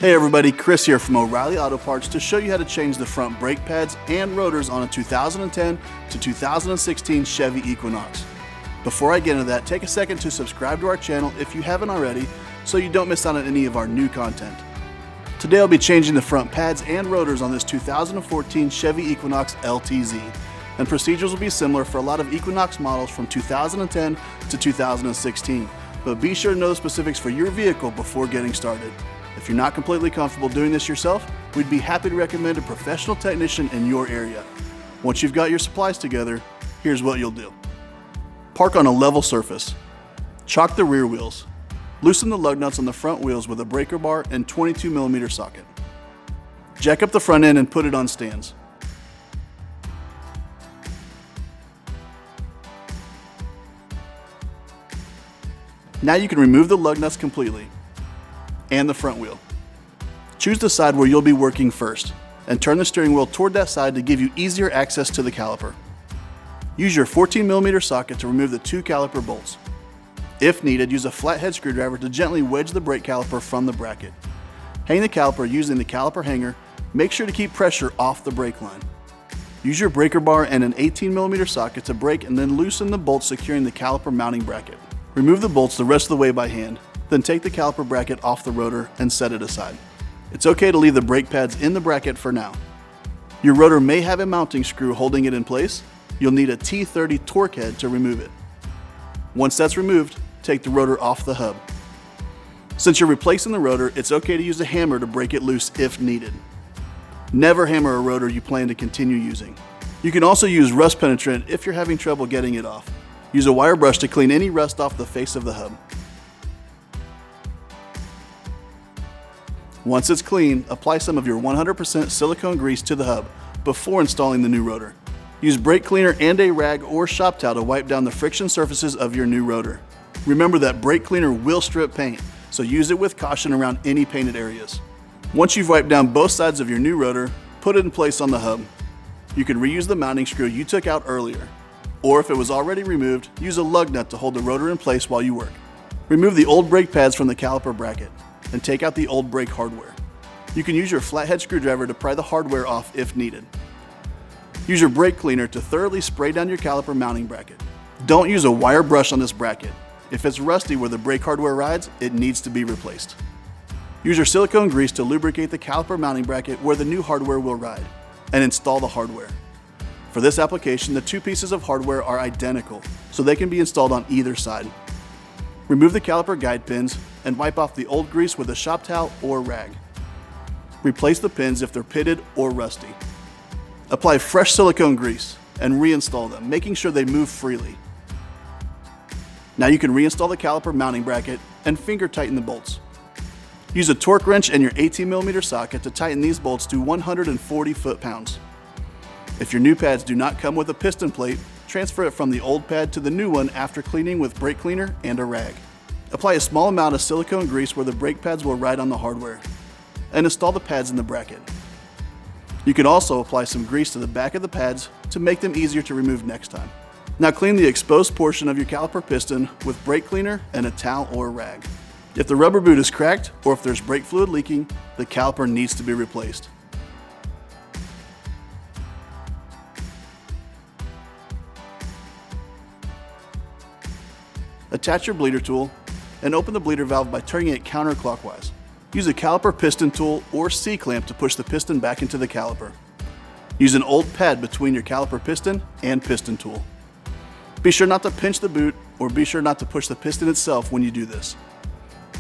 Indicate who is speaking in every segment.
Speaker 1: Hey everybody, Chris here from O'Reilly Auto Parts to show you how to change the front brake pads and rotors on a 2010 to 2016 Chevy Equinox. Before I get into that, take a second to subscribe to our channel if you haven't already so you don't miss out on any of our new content. Today I'll be changing the front pads and rotors on this 2014 Chevy Equinox LTZ, and procedures will be similar for a lot of Equinox models from 2010 to 2016, but be sure to know the specifics for your vehicle before getting started. If you're not completely comfortable doing this yourself, we'd be happy to recommend a professional technician in your area. Once you've got your supplies together, here's what you'll do. Park on a level surface. Chock the rear wheels. Loosen the lug nuts on the front wheels with a breaker bar and 22mm socket. Jack up the front end and put it on stands. Now you can remove the lug nuts completely and the front wheel. Choose the side where you'll be working first and turn the steering wheel toward that side to give you easier access to the caliper. Use your 14mm socket to remove the two caliper bolts. If needed, use a flathead screwdriver to gently wedge the brake caliper from the bracket. Hang the caliper using the caliper hanger. Make sure to keep pressure off the brake line. Use your breaker bar and an 18mm socket to brake and then loosen the bolts securing the caliper mounting bracket. Remove the bolts the rest of the way by hand, then take the caliper bracket off the rotor and set it aside. It's okay to leave the brake pads in the bracket for now. Your rotor may have a mounting screw holding it in place. You'll need a T30 torque head to remove it. Once that's removed, take the rotor off the hub. Since you're replacing the rotor, it's okay to use a hammer to break it loose if needed. Never hammer a rotor you plan to continue using. You can also use rust penetrant if you're having trouble getting it off. Use a wire brush to clean any rust off the face of the hub. Once it's clean, apply some of your 100% silicone grease to the hub before installing the new rotor. Use brake cleaner and a rag or shop towel to wipe down the friction surfaces of your new rotor. Remember that brake cleaner will strip paint, so use it with caution around any painted areas. Once you've wiped down both sides of your new rotor, put it in place on the hub. You can reuse the mounting screw you took out earlier, or if it was already removed, use a lug nut to hold the rotor in place while you work. Remove the old brake pads from the caliper bracket and take out the old brake hardware. You can use your flathead screwdriver to pry the hardware off if needed. Use your brake cleaner to thoroughly spray down your caliper mounting bracket. Don't use a wire brush on this bracket. If it's rusty where the brake hardware rides, it needs to be replaced. Use your silicone grease to lubricate the caliper mounting bracket where the new hardware will ride, and install the hardware. For this application, the two pieces of hardware are identical, so they can be installed on either side. Remove the caliper guide pins and wipe off the old grease with a shop towel or rag. Replace the pins if they're pitted or rusty. Apply fresh silicone grease and reinstall them, making sure they move freely. Now you can reinstall the caliper mounting bracket and finger tighten the bolts. Use a torque wrench and your 18mm socket to tighten these bolts to 140 foot-pounds. If your new pads do not come with a piston plate, transfer it from the old pad to the new one after cleaning with brake cleaner and a rag. Apply a small amount of silicone grease where the brake pads will ride on the hardware, and install the pads in the bracket. You can also apply some grease to the back of the pads to make them easier to remove next time. Now clean the exposed portion of your caliper piston with brake cleaner and a towel or rag. If the rubber boot is cracked or if there's brake fluid leaking, the caliper needs to be replaced. Attach your bleeder tool and open the bleeder valve by turning it counterclockwise. Use a caliper piston tool or C-clamp to push the piston back into the caliper. Use an old pad between your caliper piston and piston tool. Be sure not to pinch the boot or be sure not to push the piston itself when you do this.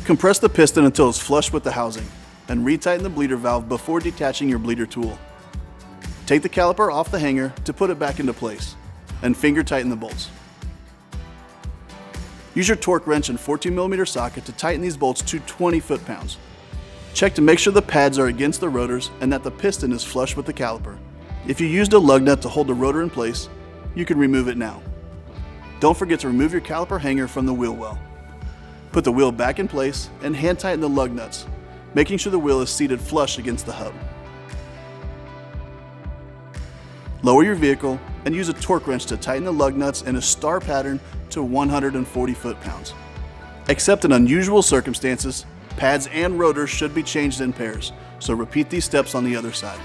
Speaker 1: Compress the piston until it's flush with the housing and retighten the bleeder valve before detaching your bleeder tool. Take the caliper off the hanger to put it back into place and finger tighten the bolts. Use your torque wrench and 14mm socket to tighten these bolts to 20 foot-pounds. Check to make sure the pads are against the rotors and that the piston is flush with the caliper. If you used a lug nut to hold the rotor in place, you can remove it now. Don't forget to remove your caliper hanger from the wheel well. Put the wheel back in place and hand tighten the lug nuts, making sure the wheel is seated flush against the hub. Lower your vehicle and use a torque wrench to tighten the lug nuts in a star pattern to 140 foot-pounds. Except in unusual circumstances, Pads and rotors should be changed in pairs, so repeat these steps on the other side.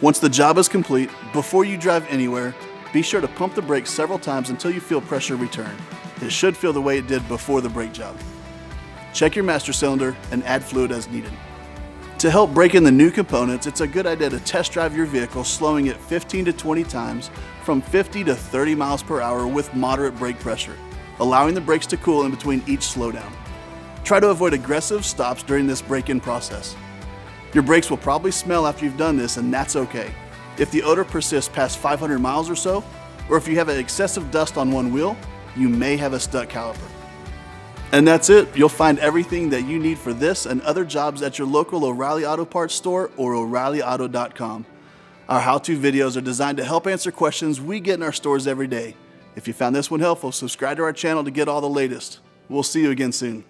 Speaker 1: Once the job is complete, before you drive anywhere, be sure to pump the brakes several times until you feel pressure return. It should feel the way it did before the brake job. Check your master cylinder and add fluid as needed. To help break in the new components, it's a good idea to test drive your vehicle, slowing it 15 to 20 times from 50 to 30 miles per hour with moderate brake pressure, allowing the brakes to cool in between each slowdown. Try to avoid aggressive stops during this break-in process. Your brakes will probably smell after you've done this, and that's okay. If the odor persists past 500 miles or so, or if you have excessive dust on one wheel, you may have a stuck caliper. And that's it. You'll find everything that you need for this and other jobs at your local O'Reilly Auto Parts store or O'ReillyAuto.com. Our how-to videos are designed to help answer questions we get in our stores every day. If you found this one helpful, subscribe to our channel to get all the latest. We'll see you again soon.